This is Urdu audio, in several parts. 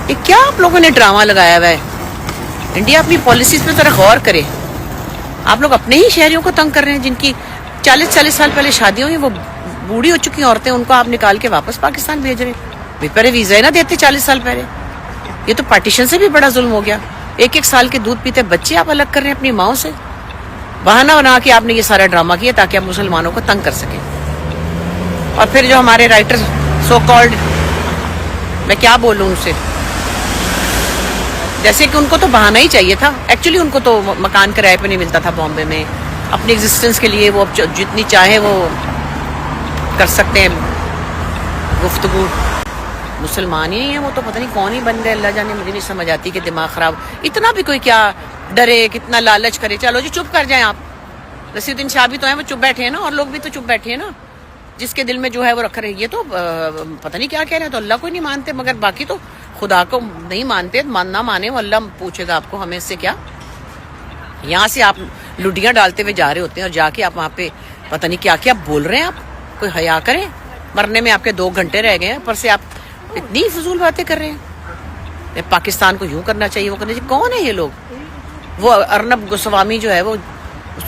یہ کیا آپ لوگوں نے ڈرامہ لگایا ہوا ہے؟ انڈیا اپنی پالیسیز پہ ذرا غور کرے. آپ لوگ اپنے ہی شہریوں کو تنگ کر رہے ہیں. جن کی 40 سال پہلے شادی ہوئی، وہ بوڑھی ہو چکی عورتیں، ان کو آپ نکال کے واپس پاکستان بھیج رہے ہیں. پہلے ویزا ہی نہ دیتے 40 سال پہلے. یہ تو پارٹیشن سے بھی بڑا ظلم ہو گیا. 1 سال کے دودھ پیتے بچے آپ الگ کر رہے ہیں اپنی ماؤں سے. بہانہ بنا کے آپ نے یہ سارا ڈرامہ کیا تاکہ آپ مسلمانوں کو تنگ کر سکیں. اور پھر جو ہمارے رائٹر سو کالڈ، میں کیا بولوں ان سے، جیسے کہ ان کو تو بہانہ ہی چاہیے تھا. ایکچولی ان کو تو مکان کرائے پہ نہیں ملتا تھا بامبے میں. اپنی ایگزسٹنس کے لیے وہ اب جتنی چاہے وہ کر سکتے ہیں گفتگو. مسلمان ہی ہیں وہ، تو پتہ نہیں کون ہی بن گئے، اللہ جانے. مجھے نہیں سمجھ آتی کہ دماغ خراب اتنا بھی کوئی کیا ڈرے، کتنا لالچ کرے. چلو جی چپ کر جائیں آپ. رشید الدین شاہ بھی تو ہیں، وہ چپ بیٹھے ہیں نا، اور لوگ بھی تو چپ بیٹھے ہیں نا. جس کے دل میں جو ہے وہ رکھ رہے ہیں. یہ تو پتہ نہیں کیا کہہ رہے ہیں. تو اللہ کو ہی نہیں مانتے، مگر باقی تو خدا کو نہیں مانتے. نہ مانے وہ اللہ پوچھے گا آپ کو، ہمیں اس سے کیا. یہاں سے آپ لڈیاں ڈالتے ہوئے جا رہے ہوتے ہیں، اور جا کے آپ وہاں پہ پتہ نہیں کیا کیا بول رہے ہیں. آپ کوئی حیا کریں. مرنے میں آپ کے 2 گھنٹے رہ گئے ہیں، پر سے آپ اتنی فضول باتیں کر رہے ہیں. پاکستان کو یوں کرنا چاہیے، وہ کرنا چاہیے. کون ہے یہ لوگ؟ وہ ارنب گوسوامی جو ہے وہ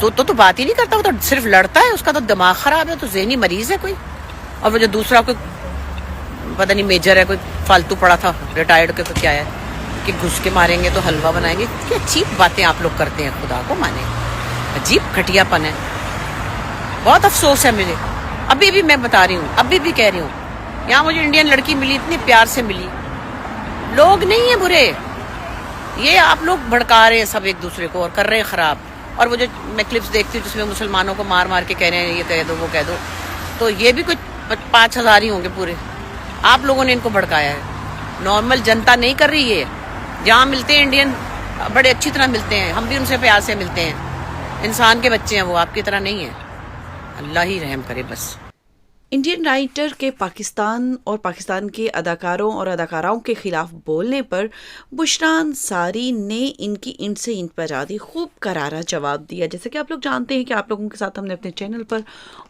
تو بات ہی نہیں کرتا، وہ تو صرف لڑتا ہے. اس کا تو دماغ خراب ہے، تو ذہنی مریض ہے کوئی. اور وہ جو دوسرا کوئی پتہ نہیں میجر ہے، کوئی فالتو پڑا تھا ریٹائرڈ کے، تو کیا ہے کہ گھس کے ماریں گے تو حلوہ بنائیں گے. کیا عجیب باتیں آپ لوگ کرتے ہیں، خدا کو مانے. عجیب گھٹیا پن ہے. بہت افسوس ہے مجھے. ابھی بھی میں بتا رہی ہوں، ابھی بھی کہہ رہی ہوں، یہاں مجھے انڈین لڑکی ملی، اتنی پیار سے ملی. لوگ نہیں ہیں برے، یہ آپ لوگ بھڑکا رہے ہیں سب ایک دوسرے کو اور کر رہے ہیں خراب. اور وہ جو میں کلپس دیکھتی ہوں جس میں مسلمانوں کو مار مار کے کہہ رہے ہیں یہ کہہ دو وہ کہہ دو، تو یہ بھی کچھ 5,000 ہی ہوں گے پورے. آپ لوگوں نے ان کو بھڑکایا ہے. نارمل جنتا نہیں کر رہی ہے. جہاں ملتے ہیں انڈین بڑے اچھی طرح ملتے ہیں، ہم بھی ان سے پیار سے ملتے ہیں. انسان کے بچے ہیں وہ، آپ کی طرح نہیں ہیں. اللہ ہی رحم کرے بس. انڈین رائٹر کے پاکستان اور پاکستان کے اداکاروں اور اداکاراؤں کے خلاف بولنے پر بشریٰ انصاری نے ان کی انٹ سے انٹ بجا دی. خوب کرارا جواب دیا. جیسے کہ آپ لوگ جانتے ہیں کہ آپ لوگوں کے ساتھ ہم نے اپنے چینل پر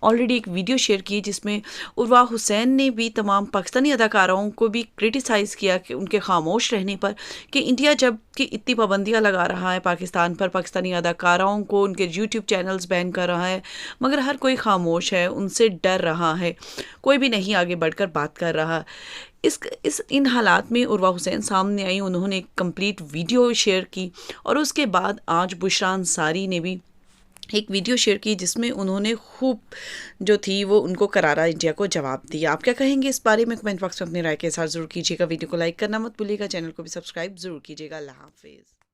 آلریڈی ایک ویڈیو شیئر کی جس میں عروا حسین نے بھی تمام پاکستانی اداکاراؤں کو بھی کرٹیسائز کیا کہ ان کے خاموش رہنے پر، کہ انڈیا جب کہ اتنی پابندیاں لگا رہا ہے پاکستان پر، پاکستانی اداکاراؤں کو ان کے یوٹیوب چینلز بین کر رہا ہے، مگر ہر کوئی خاموش ہے، ان سے ڈر رہا ہے، کوئی بھی نہیں آگے بڑھ کر بات کر رہا. ان حالات میں عروا حسین سامنے آئی. انہوں نے ایک کمپلیٹ ویڈیو شیئر کی، اور اس کے بعد آج بشریٰ انصاری نے بھی ایک ویڈیو شیئر کی جس میں انہوں نے خوب جو تھی وہ ان کو کرارا انڈیا کو جواب دیا. آپ کیا کہیں گے اس بارے میں؟ کمنٹ باکس میں اپنی رائے کے ساتھ ضرور کیجیے گا. ویڈیو کو لائک کرنا مت بھولیے گا. چینل کو بھی سبسکرائب ضرور کیجیے گا. اللہ حافظ.